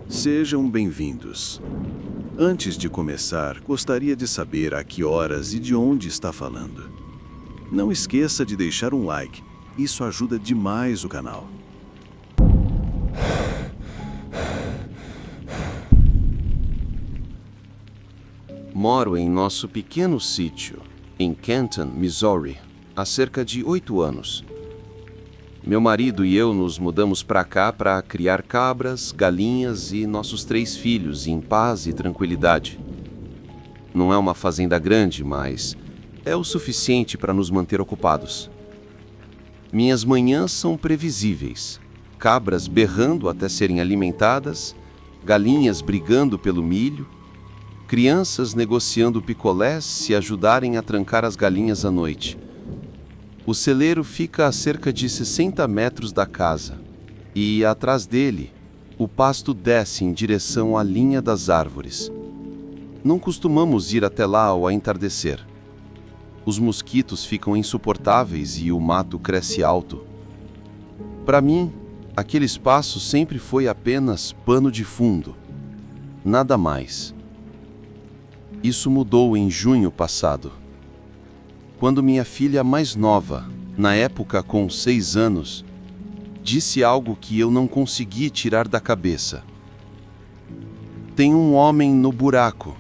Sejam bem-vindos. Antes de começar, gostaria de saber a que horas e de onde está falando. Não esqueça de deixar um like, isso ajuda demais o canal. Moro em nosso pequeno sítio, em Canton, Missouri, há cerca de 8 anos. Meu marido e eu nos mudamos para cá para criar cabras, galinhas e nossos 3 filhos em paz e tranquilidade. Não é uma fazenda grande, mas é o suficiente para nos manter ocupados. Minhas manhãs são previsíveis. Cabras berrando até serem alimentadas, galinhas brigando pelo milho, crianças negociando picolés se ajudarem a trancar as galinhas à noite. O celeiro fica a cerca de 60 metros da casa e, atrás dele, o pasto desce em direção à linha das árvores. Não costumamos ir até lá ao entardecer. Os mosquitos ficam insuportáveis e o mato cresce alto. Para mim, aquele espaço sempre foi apenas pano de fundo. Nada mais. Isso mudou em junho passado, quando minha filha mais nova, na época com 6 anos, disse algo que eu não consegui tirar da cabeça. Tem um homem no buraco.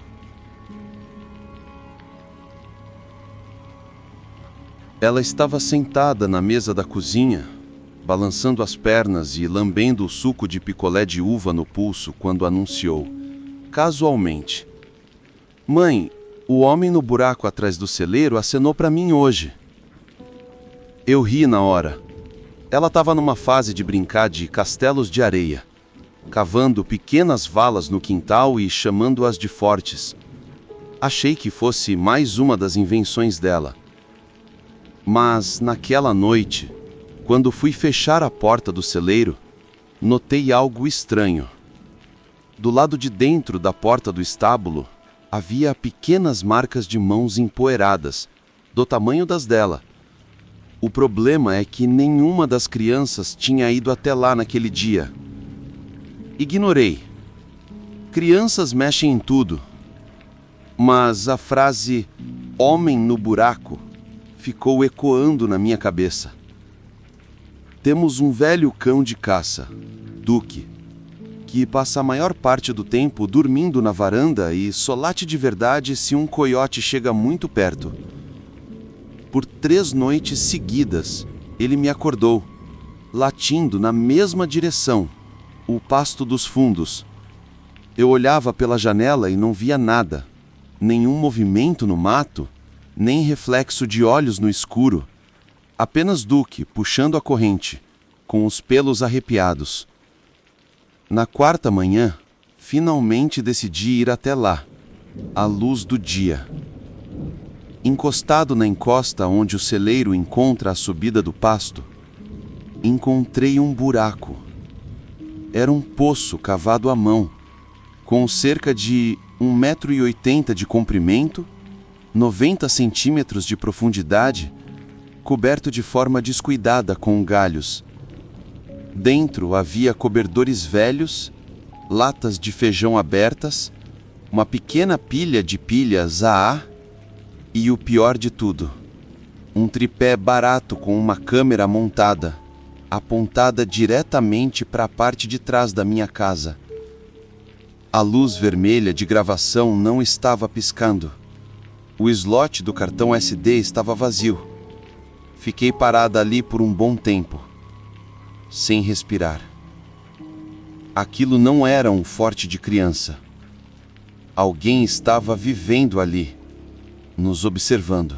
Ela estava sentada na mesa da cozinha, balançando as pernas e lambendo o suco de picolé de uva no pulso quando anunciou, casualmente: "Mãe, o homem no buraco atrás do celeiro acenou para mim hoje." Eu ri na hora. Ela estava numa fase de brincar de castelos de areia, cavando pequenas valas no quintal e chamando-as de fortes. Achei que fosse mais uma das invenções dela. Mas, naquela noite, quando fui fechar a porta do celeiro, notei algo estranho. Do lado de dentro da porta do estábulo, havia pequenas marcas de mãos empoeiradas, do tamanho das dela. O problema é que nenhuma das crianças tinha ido até lá naquele dia. Ignorei. Crianças mexem em tudo. Mas a frase "homem no buraco" ficou ecoando na minha cabeça. Temos um velho cão de caça, Duke, que passa a maior parte do tempo dormindo na varanda e só late de verdade se um coiote chega muito perto. Por 3 noites seguidas, ele me acordou, latindo na mesma direção, o pasto dos fundos. Eu olhava pela janela e não via nada, nenhum movimento no mato, nem reflexo de olhos no escuro, apenas Duke puxando a corrente, com os pelos arrepiados. Na 4ª manhã, finalmente decidi ir até lá, à luz do dia. Encostado na encosta onde o celeiro encontra a subida do pasto, encontrei um buraco. Era um poço cavado à mão, com cerca de 1,80 m de comprimento, 90 centímetros de profundidade, coberto de forma descuidada com galhos. Dentro havia cobertores velhos, latas de feijão abertas, uma pequena pilha de pilhas AA e, o pior de tudo, um tripé barato com uma câmera montada, apontada diretamente para a parte de trás da minha casa. A luz vermelha de gravação não estava piscando. O slot do cartão SD estava vazio. Fiquei parada ali por um bom tempo, sem respirar. Aquilo não era um forte de criança. Alguém estava vivendo ali, nos observando.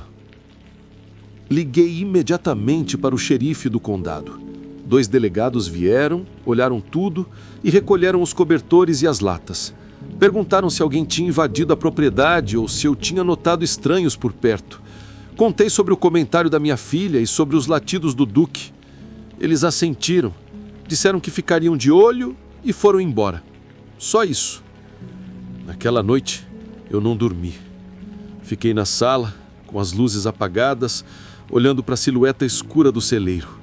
Liguei imediatamente para o xerife do condado. 2 delegados vieram, olharam tudo e recolheram os cobertores e as latas. Perguntaram se alguém tinha invadido a propriedade ou se eu tinha notado estranhos por perto. Contei sobre o comentário da minha filha e sobre os latidos do Duke. Eles assentiram, disseram que ficariam de olho e foram embora. Só isso. Naquela noite, eu não dormi. Fiquei na sala, com as luzes apagadas, olhando para a silhueta escura do celeiro.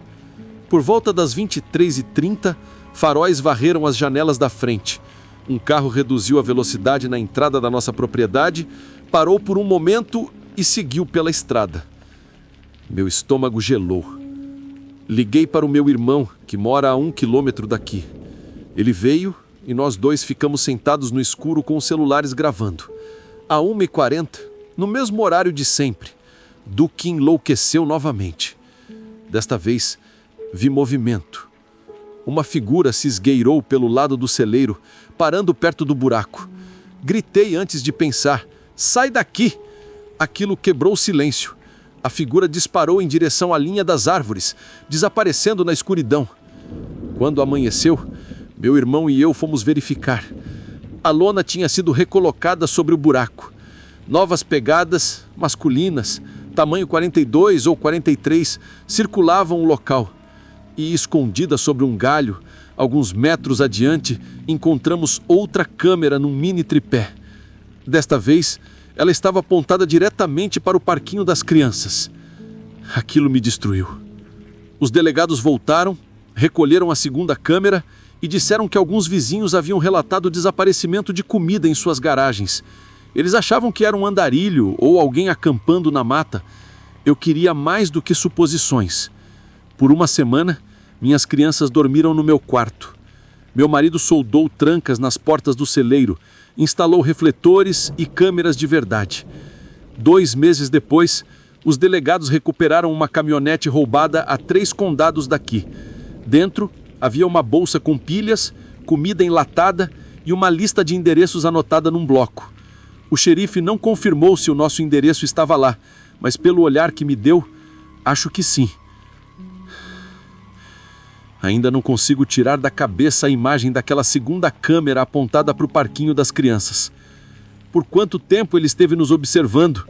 Por volta das 23h30, Faróis varreram as janelas da frente. Um carro reduziu a velocidade na entrada da nossa propriedade, parou por um momento e seguiu pela estrada. Meu estômago gelou. Liguei para o meu irmão, que mora a 1 quilômetro daqui. Ele veio e nós dois ficamos sentados no escuro com os celulares gravando. À 1h40, no mesmo horário de sempre, Duque enlouqueceu novamente. Desta vez, vi movimento. Uma figura se esgueirou pelo lado do celeiro, parando perto do buraco. Gritei antes de pensar: sai daqui! Aquilo quebrou o silêncio. A figura disparou em direção à linha das árvores, desaparecendo na escuridão. Quando amanheceu, meu irmão e eu fomos verificar. A lona tinha sido recolocada sobre o buraco. Novas pegadas, masculinas, tamanho 42 ou 43, circulavam o local. E escondida sobre um galho, alguns metros adiante, encontramos outra câmera num mini tripé. Desta vez, ela estava apontada diretamente para o parquinho das crianças. Aquilo me destruiu. Os delegados voltaram, recolheram a segunda câmera e disseram que alguns vizinhos haviam relatado o desaparecimento de comida em suas garagens. Eles achavam que era um andarilho ou alguém acampando na mata. Eu queria mais do que suposições. Por uma semana, minhas crianças dormiram no meu quarto. Meu marido soldou trancas nas portas do celeiro, instalou refletores e câmeras de verdade. 2 meses depois, os delegados recuperaram uma caminhonete roubada a 3 condados daqui. Dentro, havia uma bolsa com pilhas, comida enlatada e uma lista de endereços anotada num bloco. O xerife não confirmou se o nosso endereço estava lá, mas pelo olhar que me deu, acho que sim. Ainda não consigo tirar da cabeça a imagem daquela segunda câmera apontada para o parquinho das crianças. Por quanto tempo ele esteve nos observando?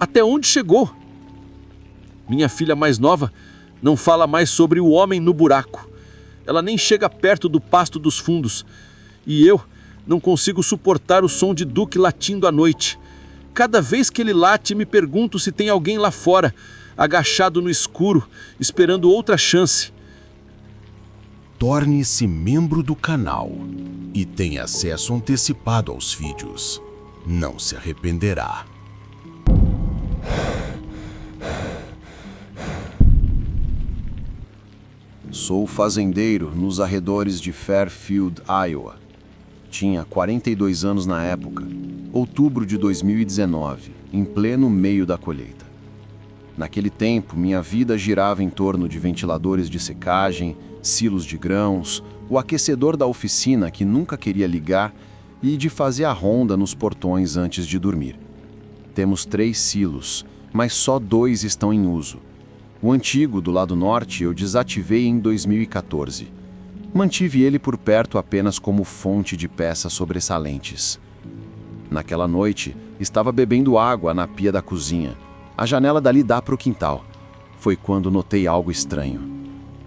Até onde chegou? Minha filha mais nova não fala mais sobre o homem no buraco. Ela nem chega perto do pasto dos fundos. E eu não consigo suportar o som de Duque latindo à noite. Cada vez que ele late, me pergunto se tem alguém lá fora, agachado no escuro, esperando outra chance. Torne-se membro do canal e tenha acesso antecipado aos vídeos. Não se arrependerá. Sou fazendeiro nos arredores de Fairfield, Iowa. Tinha 42 anos na época, outubro de 2019, em pleno meio da colheita. Naquele tempo, minha vida girava em torno de ventiladores de secagem, silos de grãos, o aquecedor da oficina que nunca queria ligar e de fazer a ronda nos portões antes de dormir. Temos 3 silos, mas só 2 estão em uso. O antigo, do lado norte, eu desativei em 2014. Mantive ele por perto apenas como fonte de peças sobressalentes. Naquela noite, estava bebendo água na pia da cozinha. A janela dali dá para o quintal. Foi quando notei algo estranho.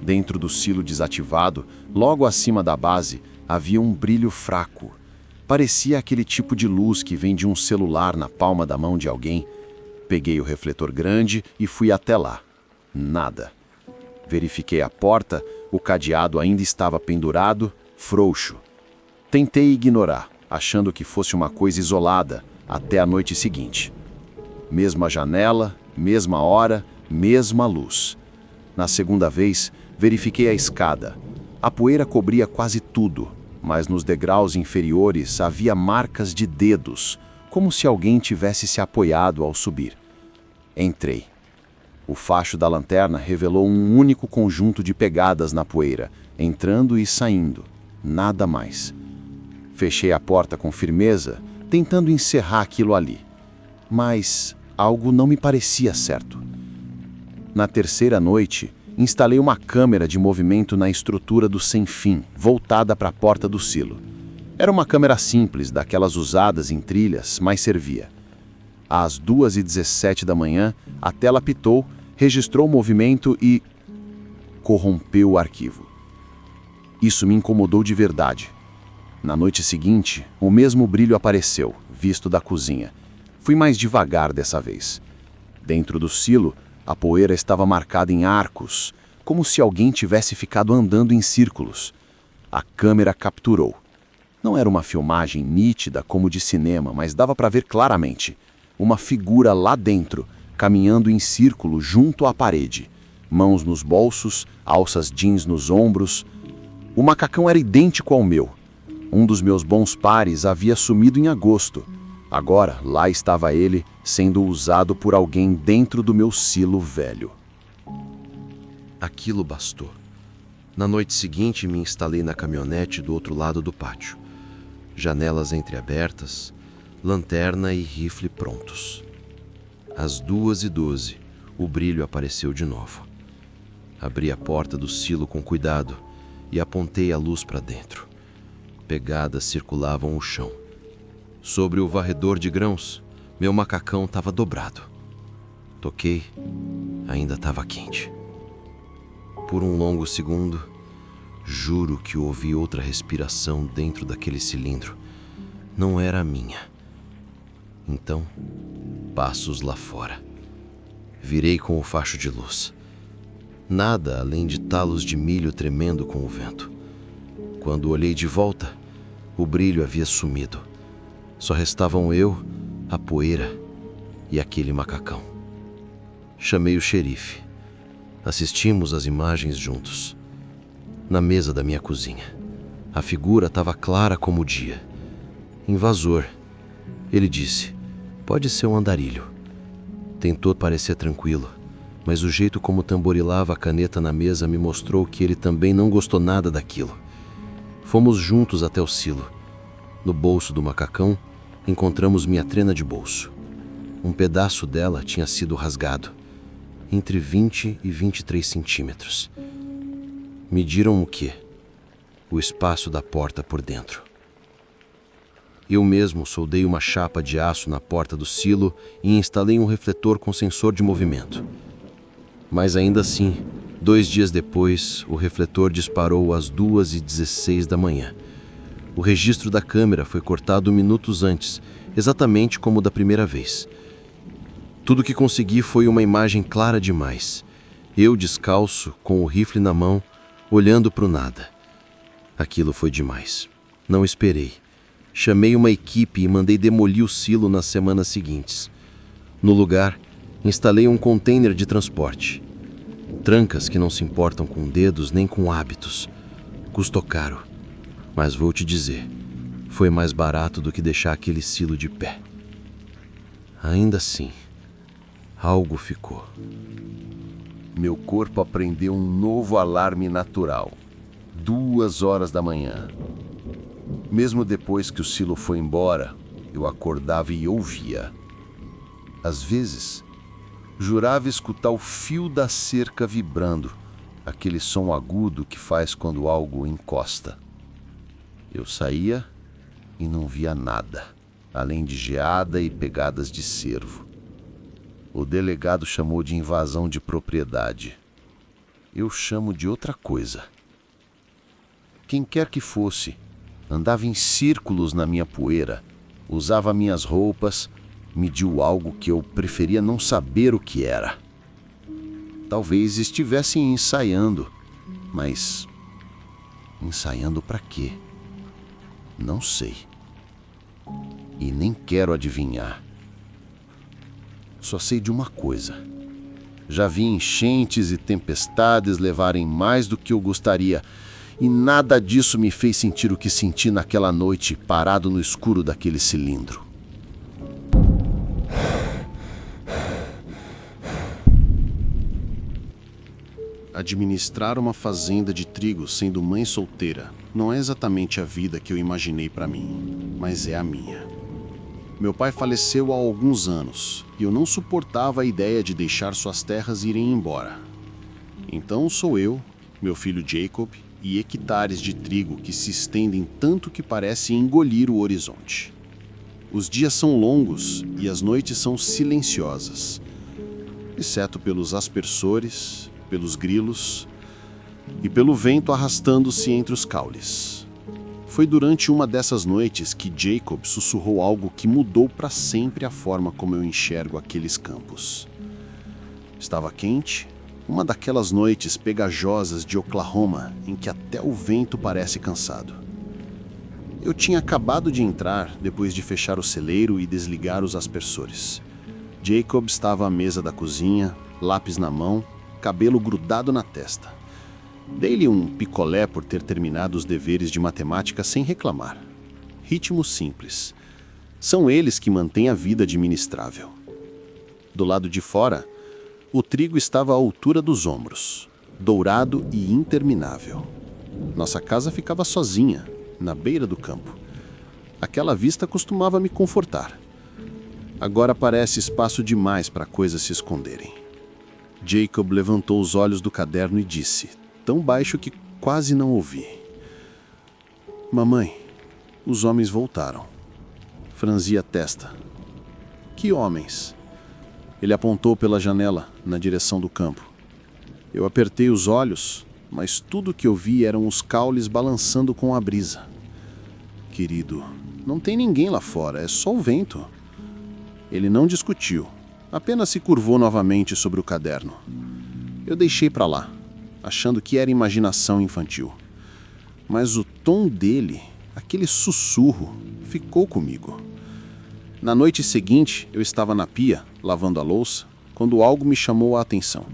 Dentro do silo desativado, logo acima da base, havia um brilho fraco. Parecia aquele tipo de luz que vem de um celular na palma da mão de alguém. Peguei o refletor grande e fui até lá. Nada. Verifiquei a porta, o cadeado ainda estava pendurado, frouxo. Tentei ignorar, achando que fosse uma coisa isolada, até a noite seguinte. Mesma janela, mesma hora, mesma luz. Na segunda vez, verifiquei a escada. A poeira cobria quase tudo, mas nos degraus inferiores havia marcas de dedos, como se alguém tivesse se apoiado ao subir. Entrei. O facho da lanterna revelou um único conjunto de pegadas na poeira, entrando e saindo, nada mais. Fechei a porta com firmeza, tentando encerrar aquilo ali. Mas algo não me parecia certo. Na terceira noite, instalei uma câmera de movimento na estrutura do sem-fim, voltada para a porta do silo. Era uma câmera simples, daquelas usadas em trilhas, mas servia. Às 2h17 da manhã, a tela apitou, registrou o movimento e corrompeu o arquivo. Isso me incomodou de verdade. Na noite seguinte, o mesmo brilho apareceu, visto da cozinha. Fui mais devagar dessa vez. Dentro do silo, a poeira estava marcada em arcos, como se alguém tivesse ficado andando em círculos. A câmera capturou. Não era uma filmagem nítida como de cinema, mas dava para ver claramente. Uma figura lá dentro, caminhando em círculo junto à parede. Mãos nos bolsos, alças jeans nos ombros. O macacão era idêntico ao meu. Um dos meus bons pares havia sumido em agosto. Agora, lá estava ele, sendo usado por alguém dentro do meu silo velho. Aquilo bastou. Na noite seguinte, me instalei na caminhonete do outro lado do pátio. Janelas entreabertas, lanterna e rifle prontos. Às 2h12, o brilho apareceu de novo. Abri a porta do silo com cuidado e apontei a luz para dentro. Pegadas circulavam o chão. Sobre o varredor de grãos, meu macacão estava dobrado. Toquei, ainda estava quente. Por um longo segundo, juro que ouvi outra respiração dentro daquele cilindro. Não era a minha. Então, passos lá fora. Virei com o facho de luz. Nada além de talos de milho tremendo com o vento. Quando olhei de volta, o brilho havia sumido. Só restavam eu, a poeira e aquele macacão. Chamei o xerife. Assistimos às imagens juntos. Na mesa da minha cozinha, a figura estava clara como o dia. Invasor. Ele disse, pode ser um andarilho. Tentou parecer tranquilo, mas o jeito como tamborilava a caneta na mesa me mostrou que ele também não gostou nada daquilo. Fomos juntos até o silo. No bolso do macacão, encontramos minha trena de bolso. Um pedaço dela tinha sido rasgado, entre 20 e 23 centímetros. Mediram o quê? O espaço da porta por dentro. Eu mesmo soldei uma chapa de aço na porta do silo e instalei um refletor com sensor de movimento. Mas ainda assim, 2 dias depois, o refletor disparou às 2h16 da manhã. O registro da câmera foi cortado minutos antes, exatamente como o da primeira vez. Tudo que consegui foi uma imagem clara demais. Eu descalço, com o rifle na mão, olhando para o nada. Aquilo foi demais. Não esperei. Chamei uma equipe e mandei demolir o silo nas semanas seguintes. No lugar, instalei um container de transporte. Trancas que não se importam com dedos nem com hábitos. Custou caro. Mas vou te dizer, foi mais barato do que deixar aquele silo de pé. Ainda assim, algo ficou. Meu corpo aprendeu um novo alarme natural. 2h da manhã. Mesmo depois que o silo foi embora, eu acordava e ouvia. Às vezes, jurava escutar o fio da cerca vibrando, aquele som agudo que faz quando algo encosta. Eu saía e não via nada, além de geada e pegadas de cervo. O delegado chamou de invasão de propriedade. Eu chamo de outra coisa. Quem quer que fosse, andava em círculos na minha poeira, usava minhas roupas, mediu algo que eu preferia não saber o que era. Talvez estivessem ensaiando, mas ensaiando para quê? Não sei. E nem quero adivinhar. Só sei de uma coisa. Já vi enchentes e tempestades levarem mais do que eu gostaria, e nada disso me fez sentir o que senti naquela noite parado no escuro daquele cilindro. Administrar uma fazenda de trigo sendo mãe solteira não é exatamente a vida que eu imaginei para mim, mas é a minha. Meu pai faleceu há alguns anos e eu não suportava a ideia de deixar suas terras irem embora. Então sou eu, meu filho Jacob e hectares de trigo que se estendem tanto que parece engolir o horizonte. Os dias são longos e as noites são silenciosas, exceto pelos aspersores, pelos grilos e pelo vento arrastando-se entre os caules. Foi durante uma dessas noites que Jacob sussurrou algo que mudou para sempre a forma como eu enxergo aqueles campos. Estava quente Uma daquelas noites pegajosas de Oklahoma em que até o vento parece cansado. Eu tinha acabado de entrar depois de fechar o celeiro e desligar os aspersores. Jacob estava à mesa da cozinha, lápis na mão, cabelo grudado na testa. Dei-lhe um picolé por ter terminado os deveres de matemática sem reclamar. Ritmo simples. São eles que mantêm a vida administrável. Do lado de fora, o trigo estava à altura dos ombros, dourado e interminável. Nossa casa ficava sozinha, na beira do campo. Aquela vista costumava me confortar. Agora parece espaço demais para coisas se esconderem. Jacob levantou os olhos do caderno e disse, tão baixo que quase não ouvi: Mamãe, os homens voltaram. Franzi a testa. Que homens? Ele apontou pela janela, na direção do campo. Eu apertei os olhos, mas tudo que eu vi eram os caules balançando com a brisa. Querido, não tem ninguém lá fora, é só o vento. Ele não discutiu, apenas se curvou novamente sobre o caderno. Eu deixei para lá, achando que era imaginação infantil. Mas o tom dele, aquele sussurro, ficou comigo. Na noite seguinte, eu estava na pia, lavando a louça, quando algo me chamou a atenção.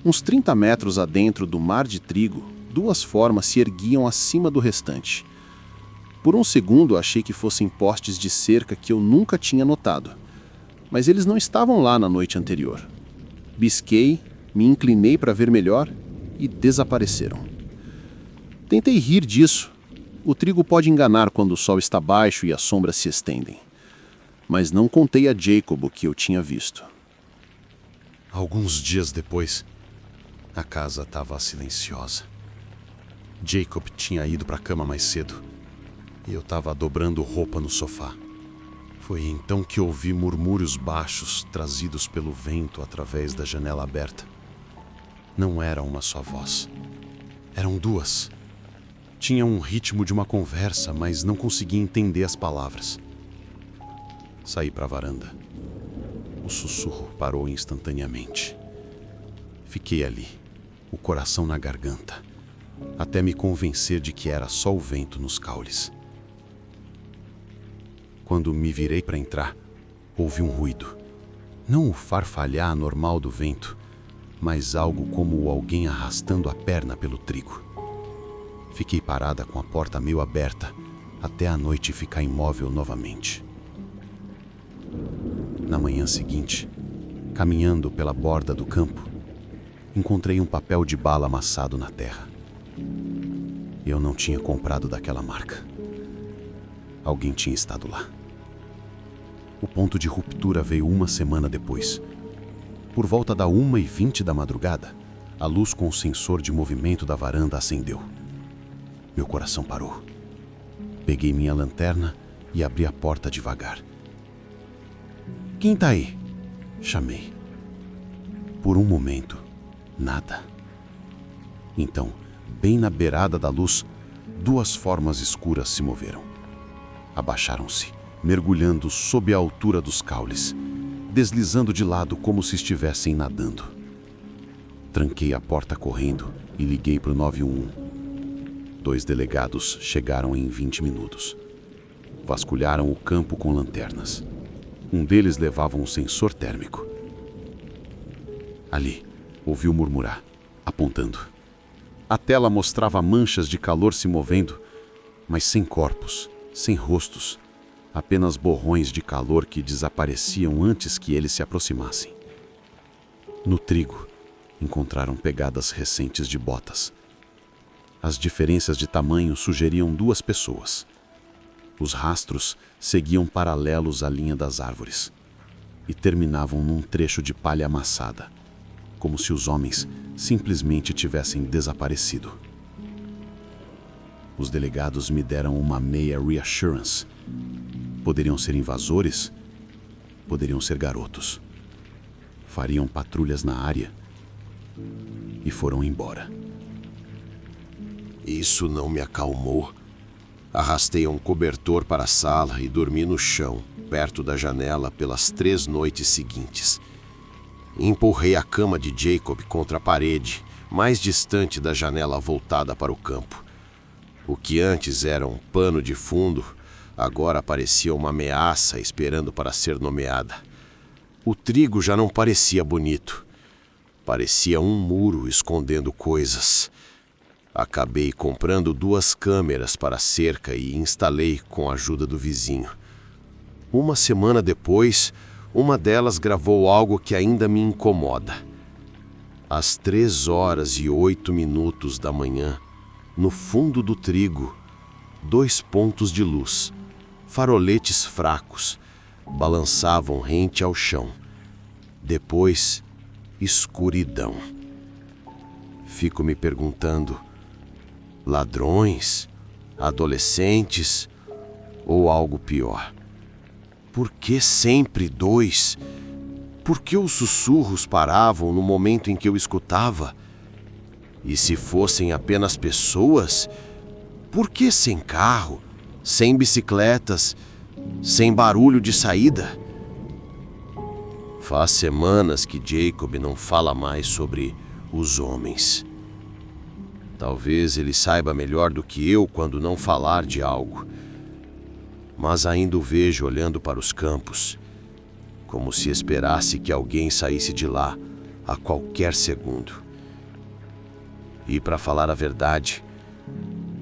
Uns 30 metros adentro do mar de trigo, duas formas se erguiam acima do restante. Por um segundo achei que fossem postes de cerca que eu nunca tinha notado. Mas eles não estavam lá na noite anterior. Bisquei, me inclinei para ver melhor e desapareceram. Tentei rir disso. O trigo pode enganar quando o sol está baixo e as sombras se estendem. Mas não contei a Jacob o que eu tinha visto. Alguns dias depois, a casa estava silenciosa. Jacob tinha ido para a cama mais cedo e eu estava dobrando roupa no sofá. Foi então que ouvi murmúrios baixos trazidos pelo vento através da janela aberta. Não era uma só voz. Eram duas. Tinha um ritmo de uma conversa, mas não conseguia entender as palavras. Saí para a varanda. O sussurro parou instantaneamente. Fiquei ali, o coração na garganta, até me convencer de que era só o vento nos caules. Quando me virei para entrar, houve um ruído. Não o farfalhar normal do vento, mas algo como alguém arrastando a perna pelo trigo. Fiquei parada com a porta meio aberta, até a noite ficar imóvel novamente. Na manhã seguinte, caminhando pela borda do campo, encontrei um papel de bala amassado na terra. Eu não tinha comprado daquela marca. Alguém tinha estado lá. O ponto de ruptura veio uma semana depois. Por volta da 1h20 da madrugada, a luz com o sensor de movimento da varanda acendeu. Meu coração parou. Peguei minha lanterna e abri a porta devagar. Quem tá aí? Chamei. Por um momento, nada. Então, bem na beirada da luz, duas formas escuras se moveram. Abaixaram-se, mergulhando sob a altura dos caules, deslizando de lado como se estivessem nadando. Tranquei a porta correndo e liguei para o 911. 2 delegados chegaram em 20 minutos. Vasculharam o campo com lanternas. Um deles levava um sensor térmico. Ali, ouviu murmurar, apontando. A tela mostrava manchas de calor se movendo, mas sem corpos, sem rostos, apenas borrões de calor que desapareciam antes que eles se aproximassem. No trigo, encontraram pegadas recentes de botas. As diferenças de tamanho sugeriam 2 pessoas. Os rastros seguiam paralelos à linha das árvores e terminavam num trecho de palha amassada, como se os homens simplesmente tivessem desaparecido. Os delegados me deram uma meia reassurance. Poderiam ser invasores, poderiam ser garotos. Fariam patrulhas na área e foram embora. Isso não me acalmou. Arrastei um cobertor para a sala e dormi no chão, perto da janela, pelas 3 noites seguintes. Empurrei a cama de Jacob contra a parede, mais distante da janela voltada para o campo. O que antes era um pano de fundo, agora parecia uma ameaça esperando para ser nomeada. O trigo já não parecia bonito. Parecia um muro escondendo coisas. Acabei comprando 2 câmeras para a cerca e instalei com a ajuda do vizinho. Uma semana depois, uma delas gravou algo que ainda me incomoda. Às 3h08 da manhã, no fundo do trigo, 2 pontos de luz, faroletes fracos, balançavam rente ao chão. Depois, escuridão. Fico me perguntando: ladrões, adolescentes ou algo pior? Por que sempre 2? Por que os sussurros paravam no momento em que eu escutava? E se fossem apenas pessoas, por que sem carro, sem bicicletas, sem barulho de saída? Faz semanas que Jacob não fala mais sobre os homens. Talvez ele saiba melhor do que eu quando não falar de algo. Mas ainda o vejo olhando para os campos, como se esperasse que alguém saísse de lá a qualquer segundo. E para falar a verdade,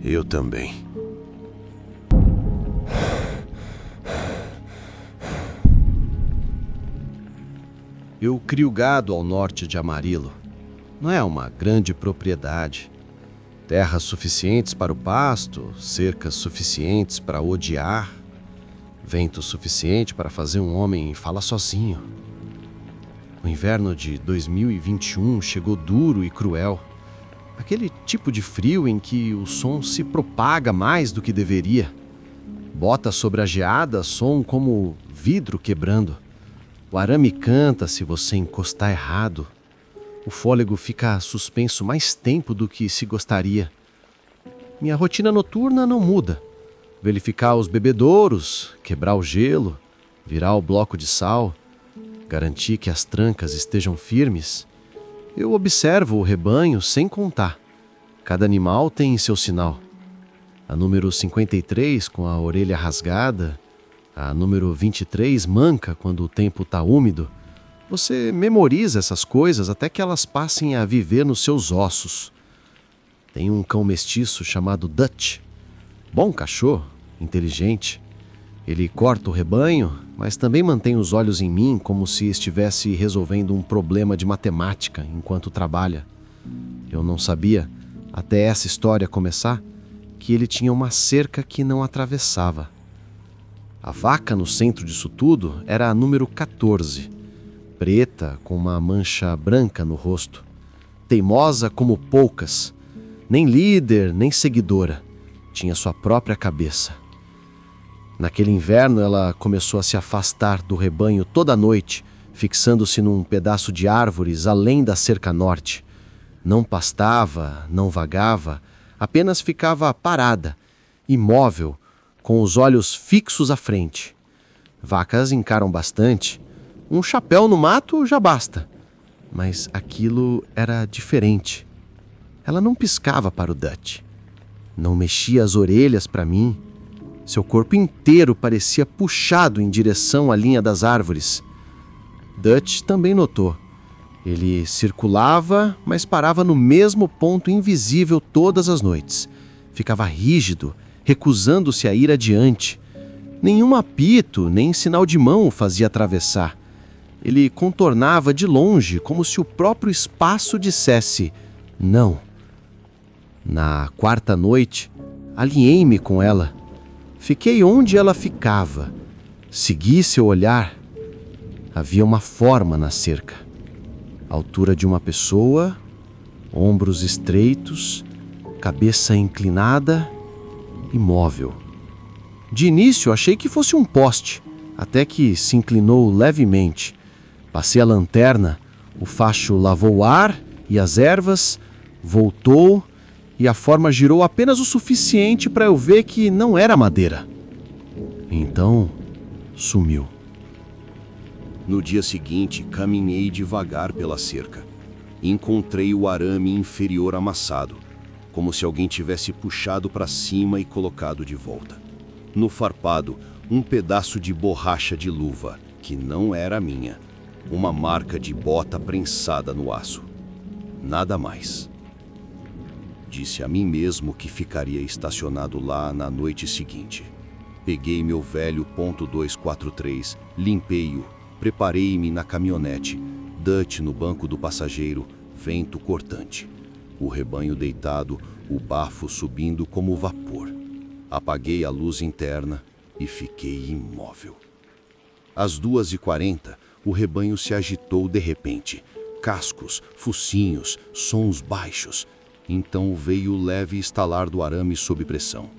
eu também. Eu crio gado ao norte de Amarillo. Não é uma grande propriedade. Terras suficientes para o pasto, cercas suficientes para odiar, vento suficiente para fazer um homem falar sozinho. O inverno de 2021 chegou duro e cruel. Aquele tipo de frio em que o som se propaga mais do que deveria. Bota sobre a geada som como vidro quebrando. O arame canta se você encostar errado. O fôlego fica suspenso mais tempo do que se gostaria. Minha rotina noturna não muda. Verificar os bebedouros, quebrar o gelo, virar o bloco de sal, garantir que as trancas estejam firmes. Eu observo o rebanho sem contar. Cada animal tem seu sinal. A número 53 com a orelha rasgada, a número 23 manca quando o tempo está úmido. Você memoriza essas coisas até que elas passem a viver nos seus ossos. Tem um cão mestiço chamado Dutch. Bom cachorro, inteligente. Ele corta o rebanho, mas também mantém os olhos em mim como se estivesse resolvendo um problema de matemática enquanto trabalha. Eu não sabia, até essa história começar, que ele tinha uma cerca que não atravessava. A vaca no centro disso tudo era a número 14, preta com uma mancha branca no rosto, teimosa como poucas, nem líder, nem seguidora, tinha sua própria cabeça. Naquele inverno ela começou a se afastar do rebanho toda noite, fixando-se num pedaço de árvores além da cerca norte. Não pastava, não vagava, apenas ficava parada, imóvel, com os olhos fixos à frente. Vacas encaram bastante. Um chapéu no mato já basta. Mas aquilo era diferente. Ela não piscava para o Dutch. Não mexia as orelhas para mim. Seu corpo inteiro parecia puxado em direção à linha das árvores. Dutch também notou. Ele circulava, mas parava no mesmo ponto invisível todas as noites. Ficava rígido, recusando-se a ir adiante. Nenhum apito, nem sinal de mão o fazia atravessar. Ele contornava de longe, como se o próprio espaço dissesse não. Na 4ª noite, alinhei-me com ela. Fiquei onde ela ficava. Segui seu olhar. Havia uma forma na cerca. Altura de uma pessoa, ombros estreitos, cabeça inclinada, imóvel. De início achei que fosse um poste, até que se inclinou levemente. Passei a lanterna, o facho lavou o ar e as ervas, voltou e a forma girou apenas o suficiente para eu ver que não era madeira. Então, sumiu. No dia seguinte, caminhei devagar pela cerca. Encontrei o arame inferior amassado, como se alguém tivesse puxado para cima e colocado de volta. No farpado, um pedaço de borracha de luva, que não era minha. Uma marca de bota prensada no aço. Nada mais. Disse a mim mesmo que ficaria estacionado lá na noite seguinte. Peguei meu velho .243, limpei-o, preparei-me na caminhonete, Dutch no banco do passageiro, vento cortante. O rebanho deitado, o bafo subindo como vapor. Apaguei a luz interna e fiquei imóvel. Às 2h40, o rebanho se agitou de repente. Cascos, focinhos, sons baixos. Então veio o leve estalar do arame sob pressão.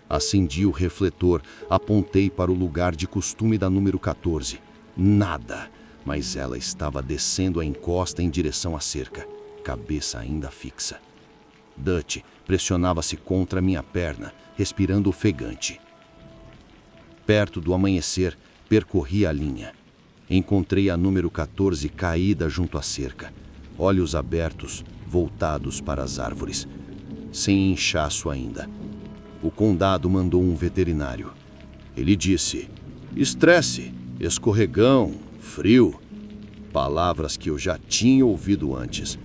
Acendi o refletor, apontei para o lugar de costume da número 14. Nada, mas ela estava descendo a encosta em direção à cerca, cabeça ainda fixa. Dutch pressionava-se contra minha perna, respirando ofegante. Perto do amanhecer, percorri a linha. Encontrei a número 14 caída junto à cerca, olhos abertos, voltados para as árvores, sem inchaço ainda. O condado mandou um veterinário. Ele disse: estresse, escorregão, frio. Palavras que eu já tinha ouvido antes.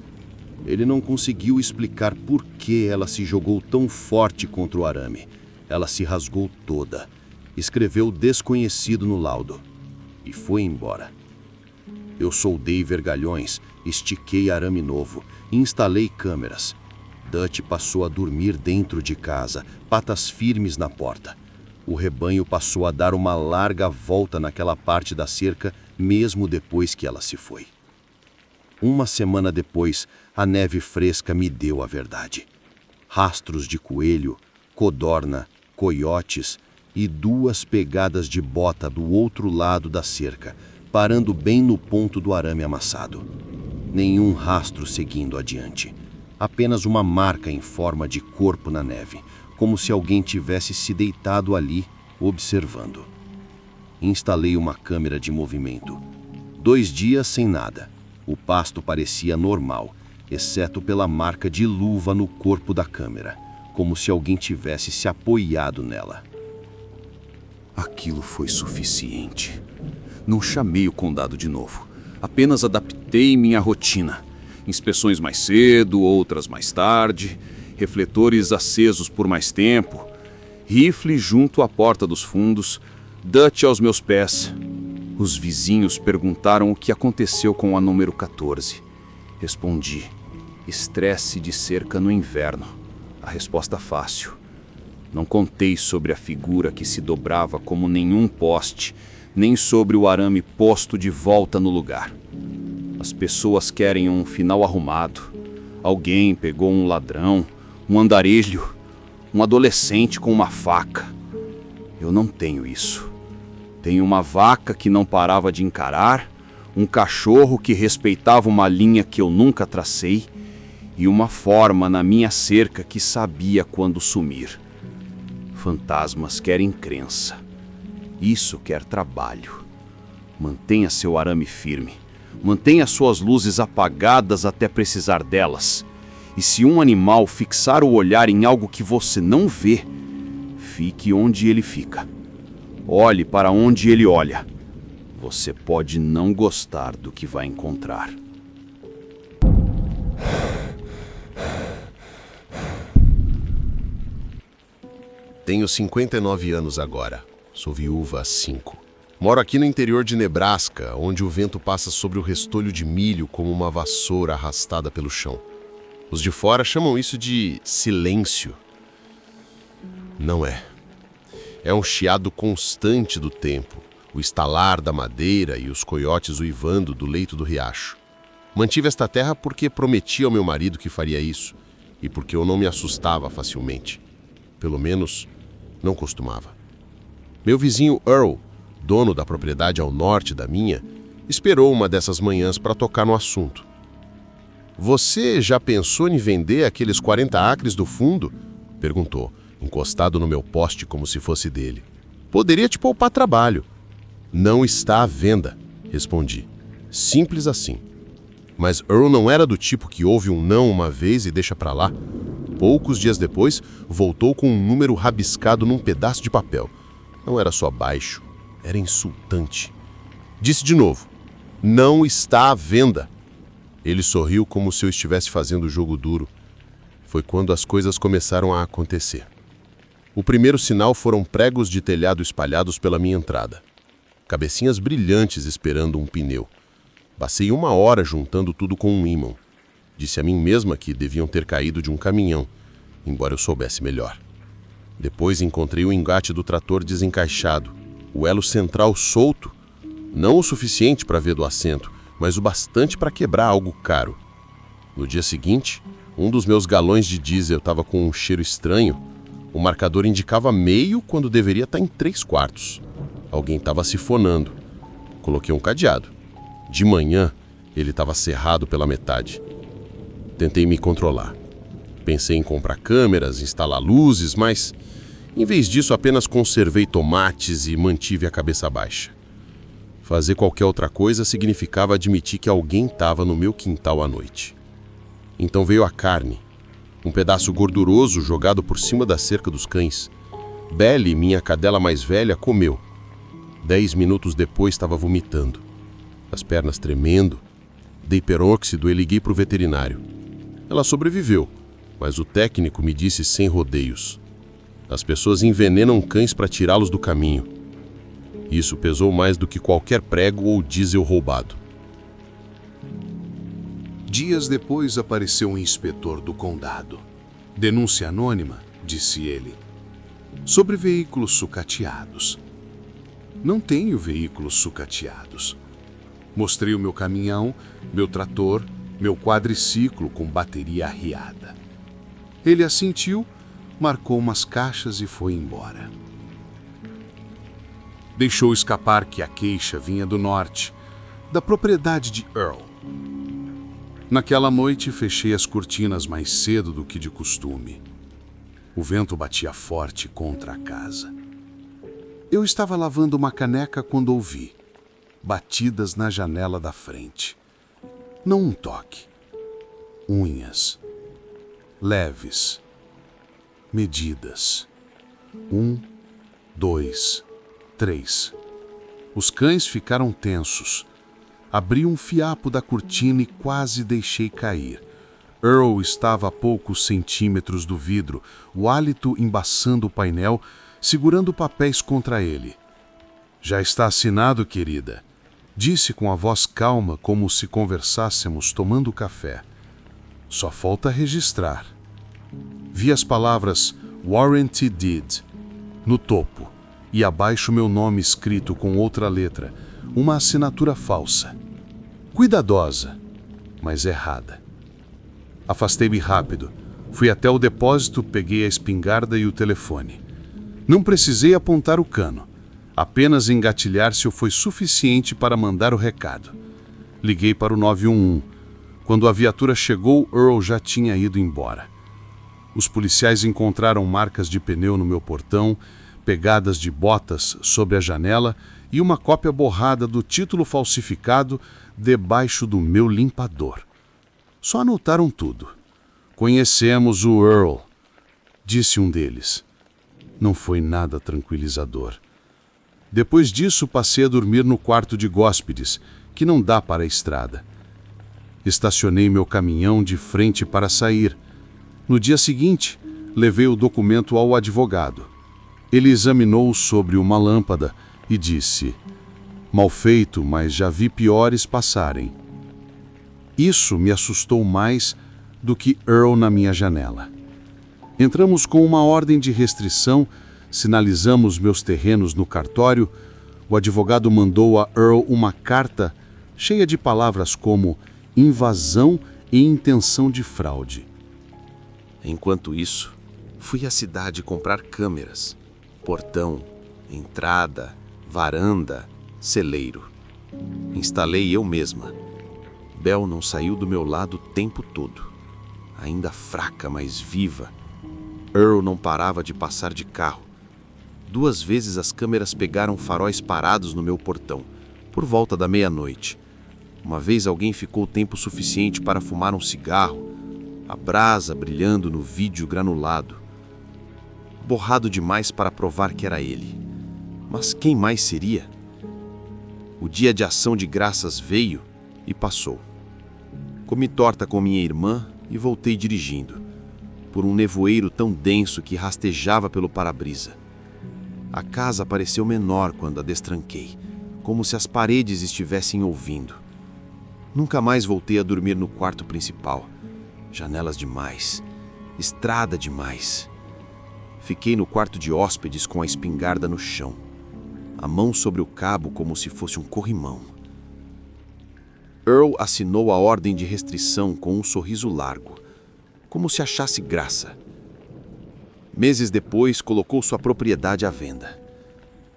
Ele não conseguiu explicar por que ela se jogou tão forte contra o arame. Ela se rasgou toda. Escreveu desconhecido no laudo. E foi embora. Eu soldei vergalhões, estiquei arame novo, instalei câmeras. Dutch passou a dormir dentro de casa, patas firmes na porta. O rebanho passou a dar uma larga volta naquela parte da cerca, mesmo depois que ela se foi. Uma semana depois, a neve fresca me deu a verdade. Rastros de coelho, codorna, coiotes e 2 pegadas de bota do outro lado da cerca, parando bem no ponto do arame amassado. Nenhum rastro seguindo adiante. Apenas uma marca em forma de corpo na neve, como se alguém tivesse se deitado ali, observando. Instalei uma câmera de movimento. 2 dias sem nada. O pasto parecia normal, exceto pela marca de luva no corpo da câmera, como se alguém tivesse se apoiado nela. Aquilo foi suficiente. Não chamei o condado de novo. Apenas adaptei minha rotina. Inspeções mais cedo, outras mais tarde, refletores acesos por mais tempo, rifle junto à porta dos fundos, Dutch aos meus pés. Os vizinhos perguntaram o que aconteceu com a número 14. Respondi: estresse de cerca no inverno. A resposta fácil. Não contei sobre a figura que se dobrava como nenhum poste, nem sobre o arame posto de volta no lugar. As pessoas querem um final arrumado. Alguém pegou um ladrão, um andarilho, um adolescente com uma faca. Eu não tenho isso. Tenho uma vaca que não parava de encarar, um cachorro que respeitava uma linha que eu nunca tracei e uma forma na minha cerca que sabia quando sumir. Fantasmas querem crença. Isso quer trabalho. Mantenha seu arame firme. Mantenha suas luzes apagadas até precisar delas. E se um animal fixar o olhar em algo que você não vê, fique onde ele fica. Olhe para onde ele olha. Você pode não gostar do que vai encontrar. Tenho 59 anos agora. Sou viúva há 5. Moro aqui no interior de Nebraska, onde o vento passa sobre o restolho de milho como uma vassoura arrastada pelo chão. Os de fora chamam isso de silêncio. Não é. É um chiado constante do tempo, o estalar da madeira e os coiotes uivando do leito do riacho. Mantive esta terra porque prometi ao meu marido que faria isso e porque eu não me assustava facilmente. Pelo menos, não costumava. Meu vizinho Earl, dono da propriedade ao norte da minha, esperou uma dessas manhãs para tocar no assunto. Você já pensou em vender aqueles 40 acres do fundo? Perguntou, encostado no meu poste como se fosse dele. Poderia te poupar trabalho. Não está à venda, respondi. Simples assim. Mas Earl não era do tipo que ouve um não uma vez e deixa pra lá. Poucos dias depois, voltou com um número rabiscado num pedaço de papel. Não era só baixo, era insultante. Disse de novo, não está à venda. Ele sorriu como se eu estivesse fazendo o jogo duro. Foi quando as coisas começaram a acontecer. O primeiro sinal foram pregos de telhado espalhados pela minha entrada. Cabecinhas brilhantes esperando um pneu. Passei 1 hora juntando tudo com um ímã. Disse a mim mesma que deviam ter caído de um caminhão, embora eu soubesse melhor. Depois encontrei o engate do trator desencaixado, o elo central solto, não o suficiente para ver do assento, mas o bastante para quebrar algo caro. No dia seguinte, um dos meus galões de diesel estava com um cheiro estranho. O marcador indicava meio quando deveria estar em 3/4. Alguém estava sifonando. Coloquei um cadeado. De manhã, ele estava cerrado pela metade. Tentei me controlar. Pensei em comprar câmeras, instalar luzes, mas, em vez disso, apenas conservei tomates e mantive a cabeça baixa. Fazer qualquer outra coisa significava admitir que alguém estava no meu quintal à noite. Então veio a carne. Um pedaço gorduroso jogado por cima da cerca dos cães. Belly, minha cadela mais velha, comeu. 10 minutos depois estava vomitando. As pernas tremendo. Dei peróxido e liguei para o veterinário. Ela sobreviveu, mas o técnico me disse sem rodeios. As pessoas envenenam cães para tirá-los do caminho. Isso pesou mais do que qualquer prego ou diesel roubado. Dias depois apareceu um inspetor do condado. Denúncia anônima, disse ele, sobre veículos sucateados. Não tenho veículos sucateados. Mostrei o meu caminhão, meu trator, meu quadriciclo com bateria arriada. Ele assentiu, marcou umas caixas e foi embora. Deixou escapar que a queixa vinha do norte, da propriedade de Earl. Naquela noite, fechei as cortinas mais cedo do que de costume. O vento batia forte contra a casa. Eu estava lavando uma caneca quando ouvi batidas na janela da frente. Não um toque. Unhas. Leves. Medidas. 1, 2, 3. Os cães ficaram tensos. Abri um fiapo da cortina e quase deixei cair. Earl estava a poucos centímetros do vidro, o hálito embaçando o painel, segurando papéis contra ele. Já está assinado, querida, disse com a voz calma, como se conversássemos tomando café. Só falta registrar. Vi as palavras Warranty Deed no topo e abaixo meu nome escrito com outra letra, uma assinatura falsa. Cuidadosa, mas errada. Afastei-me rápido. Fui até o depósito, peguei a espingarda e o telefone. Não precisei apontar o cano. Apenas engatilhar-se foi suficiente para mandar o recado. Liguei para o 911. Quando a viatura chegou, Earl já tinha ido embora. Os policiais encontraram marcas de pneu no meu portão, pegadas de botas sobre a janela e uma cópia borrada do título falsificado debaixo do meu limpador. Só anotaram tudo. Conhecemos o Earl, disse um deles. Não foi nada tranquilizador. Depois disso, passei a dormir no quarto de hóspedes, que não dá para a estrada. Estacionei meu caminhão de frente para sair. No dia seguinte, levei o documento ao advogado. Ele examinou sobre uma lâmpada e disse: mal feito, mas já vi piores passarem. Isso me assustou mais do que Earl na minha janela. Entramos com uma ordem de restrição, sinalizamos meus terrenos no cartório. O advogado mandou a Earl uma carta cheia de palavras como invasão e intenção de fraude. Enquanto isso, fui à cidade comprar câmeras, portão, entrada, varanda, celeiro. Instalei eu mesma. Bel não saiu do meu lado o tempo todo. Ainda fraca, mas viva. Earl não parava de passar de carro. 2 vezes as câmeras pegaram faróis parados no meu portão. Por volta da meia-noite, uma vez alguém ficou tempo suficiente para fumar um cigarro, a brasa brilhando no vídeo granulado. Borrado demais para provar que era ele. Mas quem mais seria? O dia de ação de graças veio e passou. Comi torta com minha irmã e voltei dirigindo, por um nevoeiro tão denso que rastejava pelo para-brisa. A casa pareceu menor quando a destranquei, como se as paredes estivessem ouvindo. Nunca mais voltei a dormir no quarto principal. Janelas demais, estrada demais. Fiquei no quarto de hóspedes com a espingarda no chão, a mão sobre o cabo como se fosse um corrimão. Earl assinou a ordem de restrição com um sorriso largo, como se achasse graça. Meses depois, colocou sua propriedade à venda.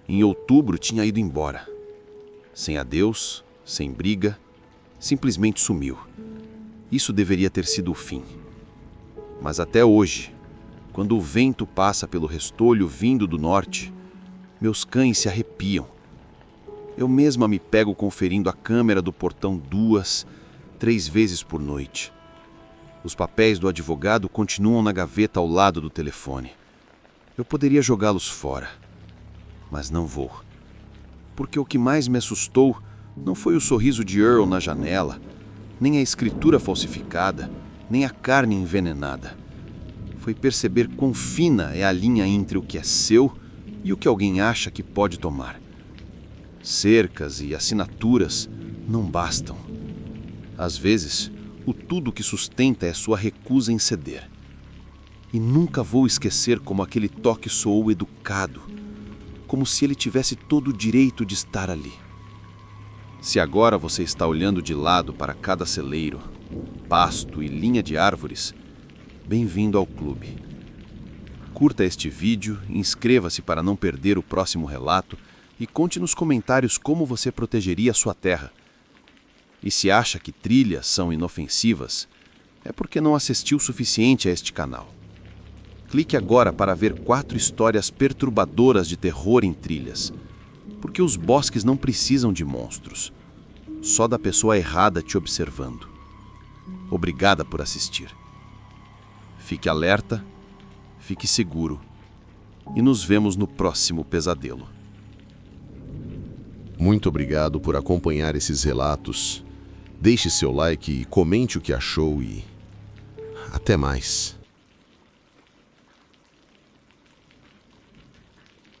Em outubro, tinha ido embora. Sem adeus, sem briga, simplesmente sumiu. Isso deveria ter sido o fim. Mas até hoje, quando o vento passa pelo restolho vindo do norte, meus cães se arrepiam. Eu mesma me pego conferindo a câmera do portão 2, 3 vezes por noite. Os papéis do advogado continuam na gaveta ao lado do telefone. Eu poderia jogá-los fora, mas não vou. Porque o que mais me assustou não foi o sorriso de Earl na janela, nem a escritura falsificada, nem a carne envenenada. Foi perceber quão fina é a linha entre o que é seu e o que alguém acha que pode tomar. Cercas e assinaturas não bastam. Às vezes, o tudo que sustenta é sua recusa em ceder. E nunca vou esquecer como aquele toque soou educado, como se ele tivesse todo o direito de estar ali. Se agora você está olhando de lado para cada celeiro, pasto e linha de árvores, bem-vindo ao clube. Curta este vídeo, inscreva-se para não perder o próximo relato e conte nos comentários como você protegeria a sua terra. E se acha que trilhas são inofensivas, é porque não assistiu o suficiente a este canal. Clique agora para ver 4 histórias perturbadoras de terror em trilhas, porque os bosques não precisam de monstros, só da pessoa errada te observando. Obrigada por assistir. Fique alerta, fique seguro e nos vemos no próximo pesadelo. Muito obrigado por acompanhar esses relatos. Deixe seu like e comente o que achou e até mais.